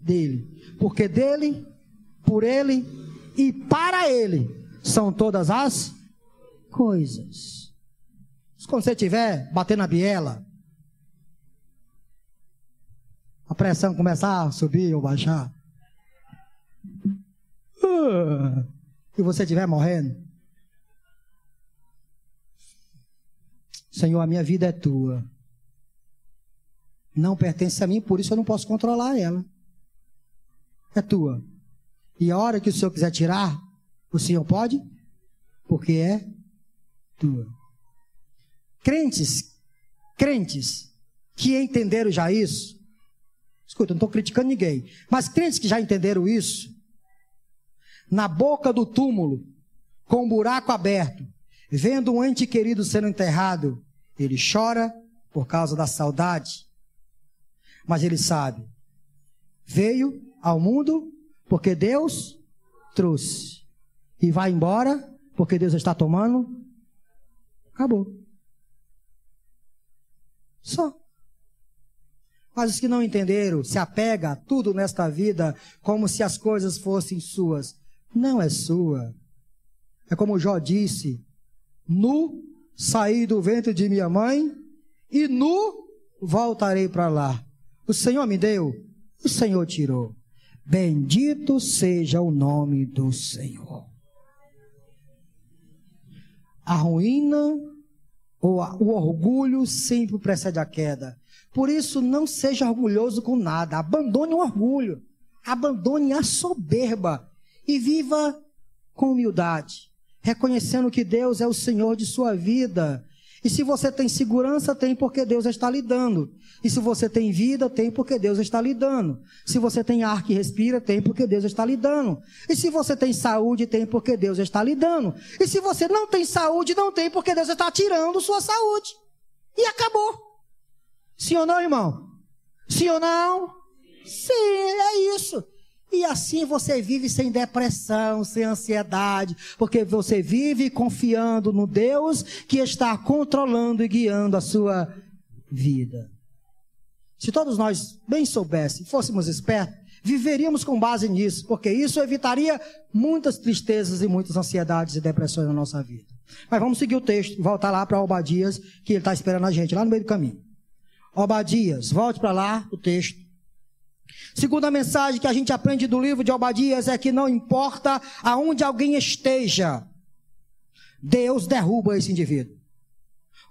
Dele. Porque dele, por ele e para ele são todas as coisas. Quando você estiver batendo na biela, a pressão começar a subir ou baixar, e você estiver morrendo, Senhor, a minha vida é tua, não pertence a mim, por isso eu não posso controlar ela, é tua. E a hora que o Senhor quiser tirar, o Senhor pode, porque é tua. Crentes que entenderam já isso, escuta, eu não estou criticando ninguém, mas crentes que já entenderam isso, na boca do túmulo, com um buraco aberto, vendo um ente querido sendo enterrado, ele chora por causa da saudade, mas ele sabe, veio ao mundo porque Deus trouxe, e vai embora porque Deus está tomando, acabou. Só. Mas os que não entenderam, se apega a tudo nesta vida como se as coisas fossem suas. Não é sua. É como Jó disse, nu saí do ventre de minha mãe e nu voltarei para lá. O Senhor me deu, o Senhor tirou. Bendito seja o nome do Senhor. A ruína ou o orgulho sempre precede a queda. Por isso, não seja orgulhoso com nada. Abandone o orgulho. Abandone a soberba. E viva com humildade. Reconhecendo que Deus é o Senhor de sua vida. E se você tem segurança, tem porque Deus está lhe dando. E se você tem vida, tem porque Deus está lhe dando. Se você tem ar que respira, tem porque Deus está lhe dando. E se você tem saúde, tem porque Deus está lhe dando. E se você não tem saúde, não tem porque Deus está tirando sua saúde. E acabou. Sim ou não, irmão? Sim ou não? Sim, é isso. E assim você vive sem depressão, sem ansiedade, porque você vive confiando no Deus que está controlando e guiando a sua vida. Se todos nós bem soubéssemos, fôssemos espertos, viveríamos com base nisso, porque isso evitaria muitas tristezas e muitas ansiedades e depressões na nossa vida. Mas vamos seguir o texto, voltar lá para Obadias, que ele está esperando a gente, lá no meio do caminho. Obadias, volte para lá, o texto. Segunda mensagem que a gente aprende do livro de Obadias é que não importa aonde alguém esteja, Deus derruba esse indivíduo.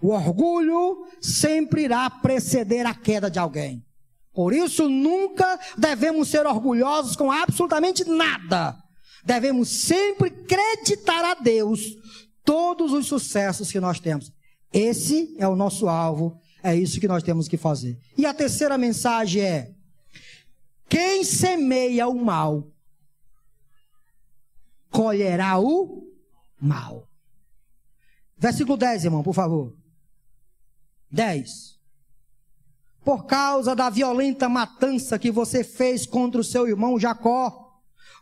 O orgulho sempre irá preceder a queda de alguém. Por isso nunca devemos ser orgulhosos com absolutamente nada. Devemos sempre acreditar a Deus todos os sucessos que nós temos. Esse é o nosso alvo, é isso que nós temos que fazer. E a terceira mensagem é: quem semeia o mal, colherá o mal. Versículo 10, irmão, por favor. 10. Por causa da violenta matança que você fez contra o seu irmão Jacó,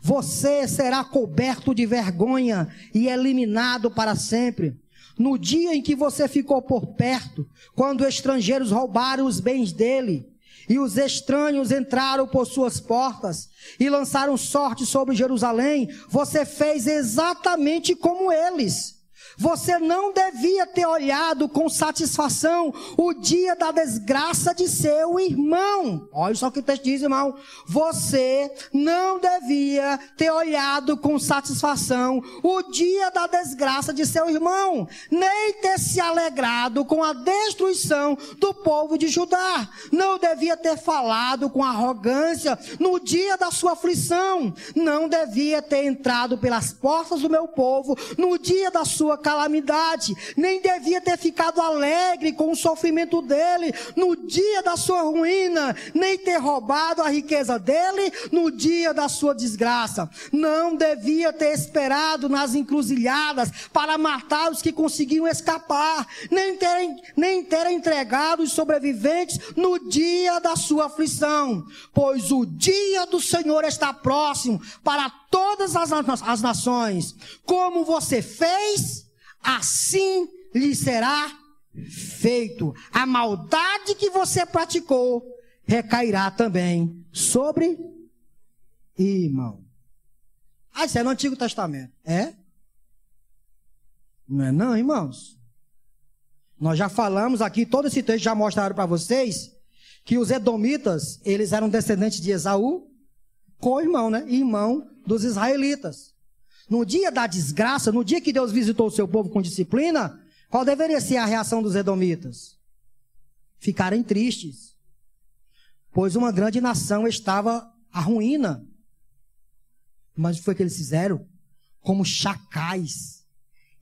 você será coberto de vergonha e eliminado para sempre. no dia em que você ficou por perto, quando estrangeiros roubaram os bens dele, e os estranhos entraram por suas portas e lançaram sorte sobre Jerusalém, você fez exatamente como eles. Você não devia ter olhado com satisfação o dia da desgraça de seu irmão. Olha só o que o texto diz, irmão. Você não devia ter olhado com satisfação o dia da desgraça de seu irmão, nem ter se alegrado com a destruição do povo de Judá. Não devia ter falado com arrogância no dia da sua aflição. Não devia ter entrado pelas portas do meu povo no dia da sua calamidade, nem devia ter ficado alegre com o sofrimento dele no dia da sua ruína, nem ter roubado a riqueza dele no dia da sua desgraça. Não devia ter esperado nas encruzilhadas para matar os que conseguiam escapar, nem ter entregado os sobreviventes no dia da sua aflição, pois o dia do Senhor está próximo para todas as nações. Como você fez, assim lhe será feito. A maldade que você praticou recairá também sobre irmão. Isso é no Antigo Testamento. É? Não é não, irmãos? Nós já falamos aqui, todo esse texto já mostraram para vocês que os edomitas, eles eram descendentes de Esaú, co-irmão, né? Irmão dos israelitas. No dia da desgraça, no dia que Deus visitou o seu povo com disciplina, qual deveria ser a reação dos edomitas? Ficarem tristes, pois uma grande nação estava à ruína. Mas o que foi que eles fizeram? Como chacais,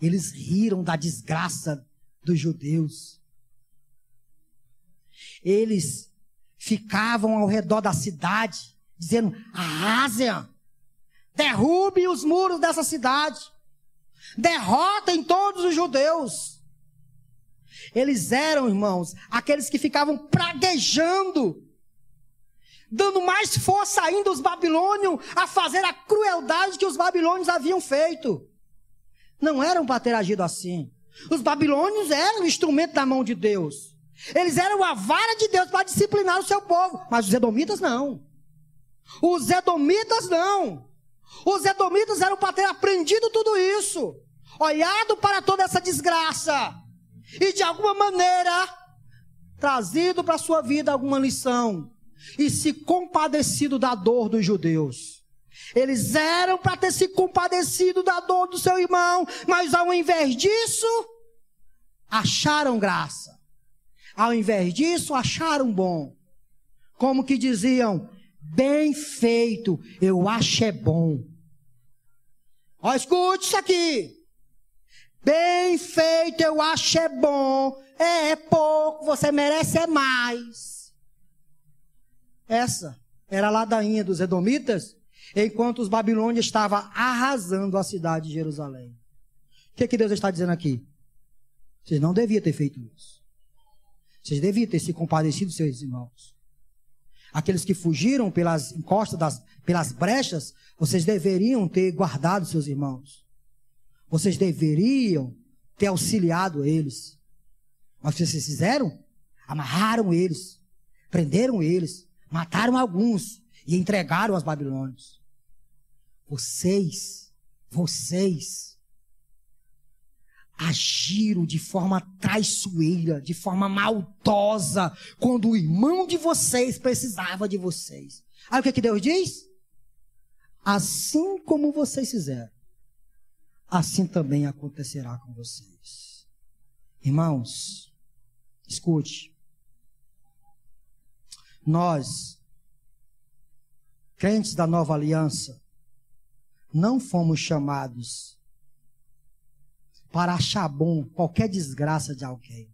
eles riram da desgraça dos judeus. Eles ficavam ao redor da cidade, dizendo: arrasem, derrube os muros dessa cidade, derrotem todos os judeus. Eles eram, irmãos, aqueles que ficavam praguejando, dando mais força ainda aos babilônios a fazer a crueldade que os babilônios haviam feito. Não eram para ter agido assim. Os babilônios eram o instrumento da mão de Deus. Eles eram a vara de Deus para disciplinar o seu povo. Mas os edomitas não. Os edomitas não. Os edomitas eram para ter aprendido tudo isso, olhado para toda essa desgraça e de alguma maneira trazido para a sua vida alguma lição e se compadecido da dor dos judeus. Eles eram para ter se compadecido da dor do seu irmão, mas ao invés disso, acharam graça. Ao invés disso, acharam bom. Como que diziam: bem feito, eu acho é bom. Ó, escute isso aqui. Bem feito, eu acho é bom. É pouco, você merece é mais. Essa era a ladainha dos edomitas, enquanto os babilônios estavam arrasando a cidade de Jerusalém. O que Deus está dizendo aqui? Vocês não deviam ter feito isso. Vocês deviam ter se compadecido dos seus irmãos. Aqueles que fugiram pelas encostas, pelas brechas, vocês deveriam ter guardado seus irmãos. Vocês deveriam ter auxiliado eles. Mas o que vocês fizeram? Amarraram eles, prenderam eles, mataram alguns e entregaram aos babilônios. Vocês agiram de forma traiçoeira, de forma maldosa, quando o irmão de vocês precisava de vocês. Aí o que Deus diz? Assim como vocês fizeram, assim também acontecerá com vocês. Irmãos, escute. Nós, crentes da nova aliança, não fomos chamados para achar bom qualquer desgraça de alguém.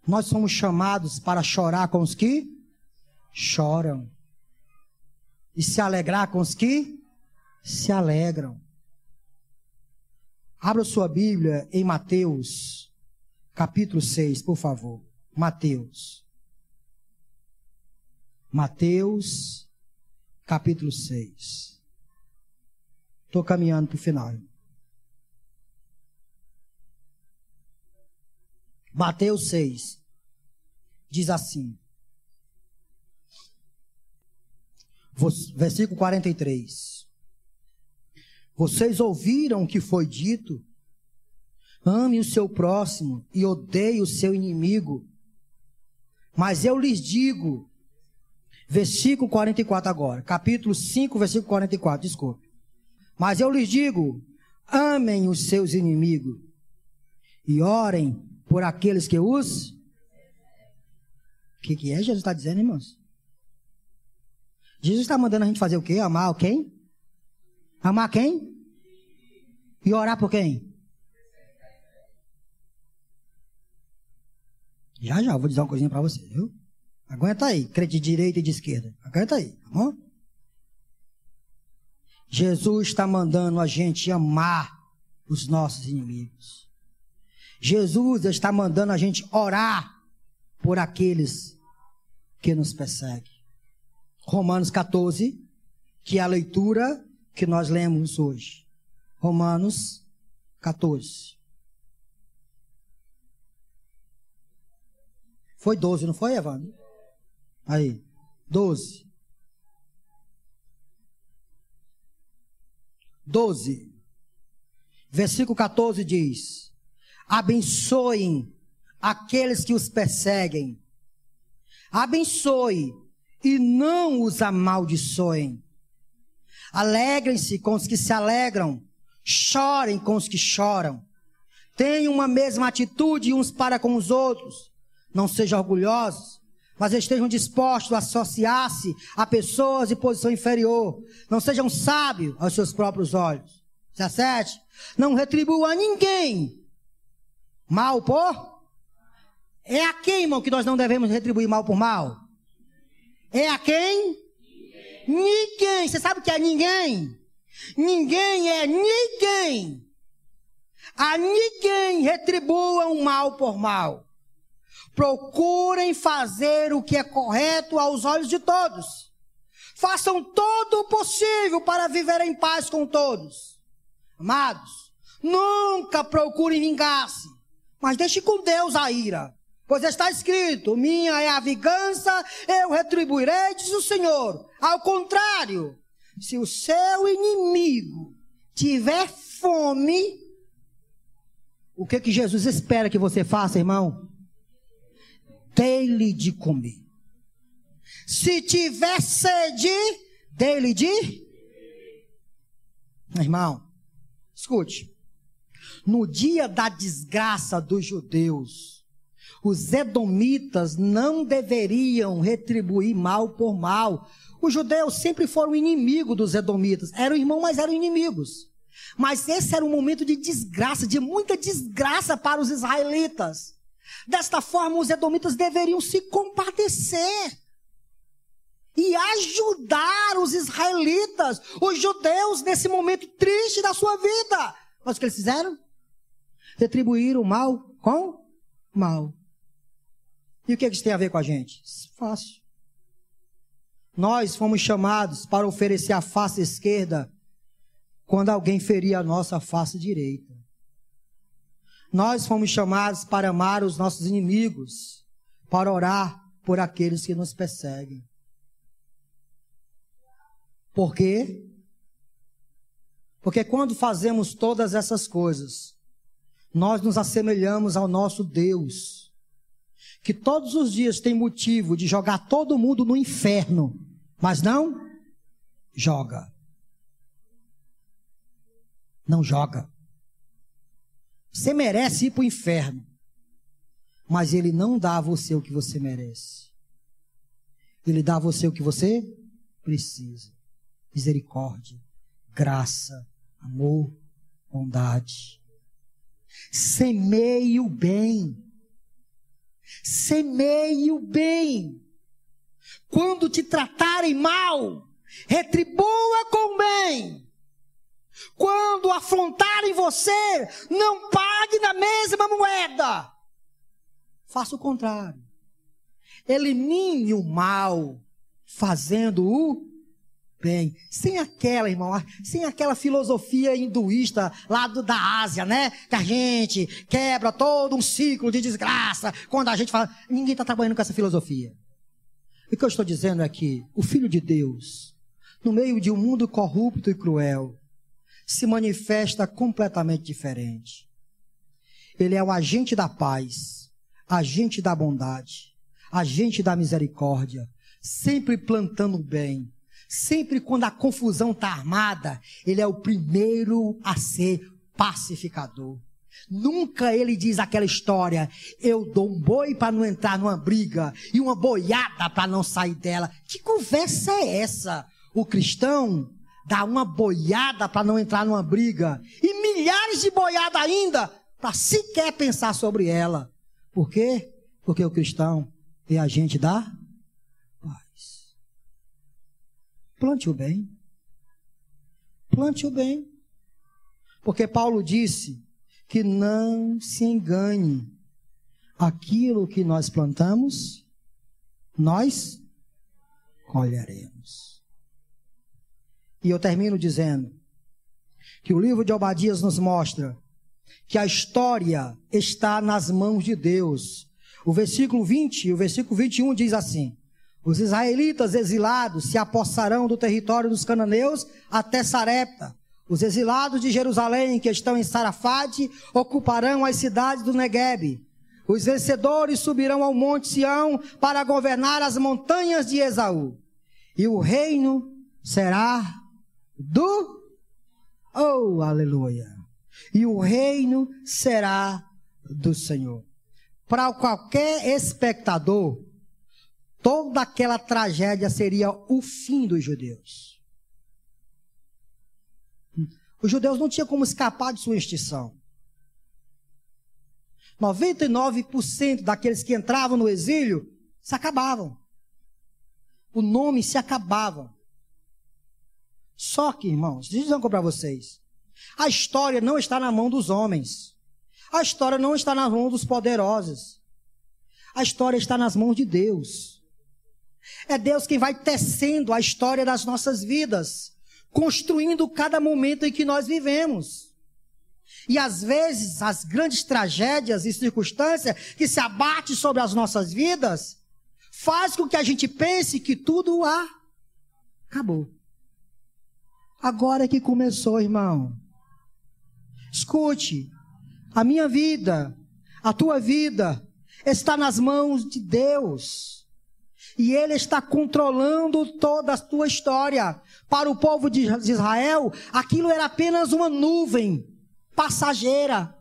Nós somos chamados para chorar com os que choram e se alegrar com os que se alegram. Abra sua Bíblia em Mateus, capítulo 6, por favor. Mateus, capítulo 6. Estou caminhando para o final. Mateus 6. Diz assim. Versículo 43. Vocês ouviram o que foi dito? Ame o seu próximo e odeie o seu inimigo. Mas eu lhes digo, versículo 44 agora, capítulo 5, versículo 44, desculpe. Mas eu lhes digo, amem os seus inimigos e orem por aqueles que os... O que é Jesus está dizendo, irmãos? Jesus está mandando a gente fazer o quê? Amar quem? Amar quem? E orar por quem? Já, vou dizer uma coisinha para você, viu? Aguenta aí, crente de direita e de esquerda. Aguenta aí, tá bom? Jesus está mandando a gente amar os nossos inimigos. Jesus está mandando a gente orar por aqueles que nos perseguem. Romanos 14, que é a leitura que nós lemos hoje. Romanos 14. Foi 12, não foi, Evandro? Aí, 12. 12. Versículo 14 diz: abençoem aqueles que os perseguem. Abençoe e não os amaldiçoem. Alegrem-se com os que se alegram. Chorem com os que choram. Tenham uma mesma atitude uns para com os outros. Não sejam orgulhosos, mas estejam dispostos a associar-se a pessoas de posição inferior. Não sejam sábios aos seus próprios olhos. 17. Não retribua a ninguém mal por... É a quem, irmão, que nós não devemos retribuir mal por mal? É a quem? Ninguém. Você sabe o que é ninguém? Ninguém é ninguém. A ninguém retribuam mal por mal. Procurem fazer o que é correto aos olhos de todos. Façam todo o possível para viver em paz com todos. Amados, nunca procurem vingar-se, mas deixe com Deus a ira. Pois está escrito, minha é a vingança, eu retribuirei, diz o Senhor. Ao contrário, se o seu inimigo tiver fome, o que Jesus espera que você faça, irmão? Dê-lhe de comer. Se tiver sede, dê-lhe de... Irmão, escute. No dia da desgraça dos judeus, os edomitas não deveriam retribuir mal por mal. Os judeus sempre foram inimigos dos edomitas. Eram irmãos, mas eram inimigos. Mas esse era um momento de desgraça, de muita desgraça para os israelitas. Desta forma, os edomitas deveriam se compadecer e ajudar os israelitas, os judeus, nesse momento triste da sua vida. Mas o que eles fizeram? Retribuíram o mal com mal. E o que isso tem a ver com a gente? Fácil. Nós fomos chamados para oferecer a face esquerda quando alguém feria a nossa face direita. Nós fomos chamados para amar os nossos inimigos, para orar por aqueles que nos perseguem. Por quê? Porque quando fazemos todas essas coisas, nós nos assemelhamos ao nosso Deus, que todos os dias tem motivo de jogar todo mundo no inferno, mas não joga. Não joga. Você merece ir para o inferno, mas Ele não dá a você o que você merece. Ele dá a você o que você precisa. Misericórdia, graça, amor, bondade. Semeie o bem. Semeie o bem. Quando te tratarem mal, retribua com bem. Quando afrontarem você, não pague na mesma moeda. Faça o contrário. Elimine o mal, fazendo o bem, sem aquela, irmão, sem aquela filosofia hinduísta lá da Ásia, né? Que a gente quebra todo um ciclo de desgraça quando a gente fala. Ninguém está trabalhando com essa filosofia. O que eu estou dizendo é que o Filho de Deus, no meio de um mundo corrupto e cruel, se manifesta completamente diferente. Ele é o agente da paz, agente da bondade, agente da misericórdia, sempre plantando o bem. Sempre quando a confusão está armada, ele é o primeiro a ser pacificador. Nunca ele diz aquela história, eu dou um boi para não entrar numa briga e uma boiada para não sair dela. Que conversa é essa? O cristão dá uma boiada para não entrar numa briga e milhares de boiadas ainda para sequer pensar sobre ela. Por quê? Porque o cristão é agente da paz. Plante o bem. Plante o bem. Porque Paulo disse que não se engane. Aquilo que nós plantamos, nós colheremos. E eu termino dizendo que o livro de Obadias nos mostra que a história está nas mãos de Deus. O versículo 20 e o versículo 21 diz assim: os israelitas exilados se apossarão do território dos cananeus até Sarepta. Os exilados de Jerusalém que estão em Sarafate ocuparão as cidades do Neguebe. Os vencedores subirão ao monte Sião para governar as montanhas de Esaú. E o reino será oh, aleluia! E o reino será do Senhor. Para qualquer espectador, toda aquela tragédia seria o fim dos judeus. Os judeus não tinham como escapar de sua extinção. 99% daqueles que entravam no exílio se acabavam. O nome se acabava. Só que, irmãos, deixa eu dizer uma coisa para vocês. A história não está na mão dos homens. A história não está na mão dos poderosos. A história está nas mãos de Deus. É Deus quem vai tecendo a história das nossas vidas, construindo cada momento em que nós vivemos. E às vezes, as grandes tragédias e circunstâncias que se abatem sobre as nossas vidas, faz com que a gente pense que tudo acabou. Agora que começou, irmão. Escute, a minha vida, a tua vida, está nas mãos de Deus. E Ele está controlando toda a tua história. Para o povo de Israel, aquilo era apenas uma nuvem passageira.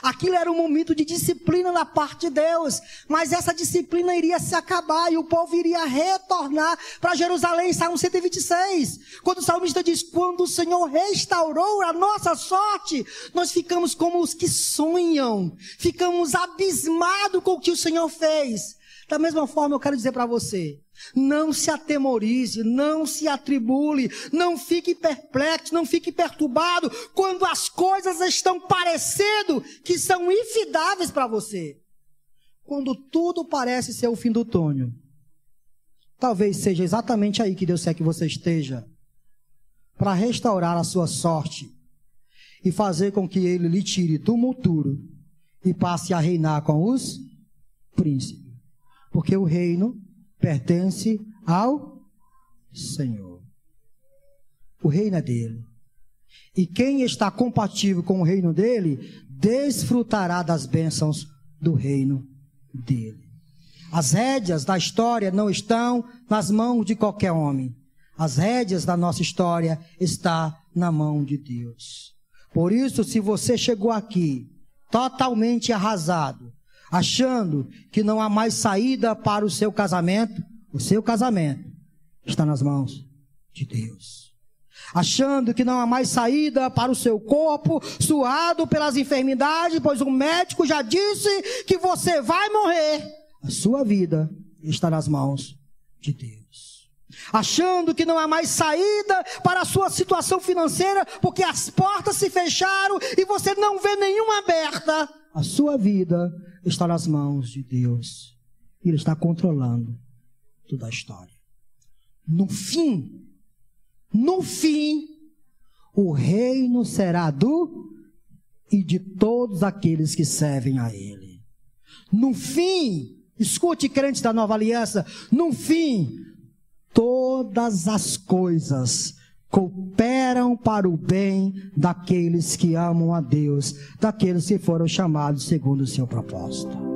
Aquilo era um momento de disciplina da parte de Deus. Mas essa disciplina iria se acabar e o povo iria retornar para Jerusalém. Salmo 126. Quando o salmista diz, quando o Senhor restaurou a nossa sorte, nós ficamos como os que sonham. Ficamos abismados com o que o Senhor fez. Da mesma forma, eu quero dizer para você, não se atemorize, não se atribule, não fique perplexo, não fique perturbado quando as coisas estão parecendo que são infidáveis para você. Quando tudo parece ser o fim do túnel. Talvez seja exatamente aí que Deus quer que você esteja, para restaurar a sua sorte e fazer com que Ele lhe tire do monturo e passe a reinar com os príncipes. Porque o reino pertence ao Senhor. O reino é dele. E quem está compatível com o reino dele, desfrutará das bênçãos do reino dele. As rédeas da história não estão nas mãos de qualquer homem. As rédeas da nossa história estão na mão de Deus. Por isso, se você chegou aqui totalmente arrasado, achando que não há mais saída para o seu casamento está nas mãos de Deus. Achando que não há mais saída para o seu corpo, suado pelas enfermidades, pois o médico já disse que você vai morrer. A sua vida está nas mãos de Deus. Achando que não há mais saída para a sua situação financeira, porque as portas se fecharam e você não vê nenhuma aberta. A sua vida está nas mãos de Deus. Ele está controlando toda a história. No fim, no fim, o reino será do e de todos aqueles que servem a Ele. No fim, escute, crentes da nova aliança, no fim, todas as coisas cooperam para o bem daqueles que amam a Deus, daqueles que foram chamados segundo o seu propósito.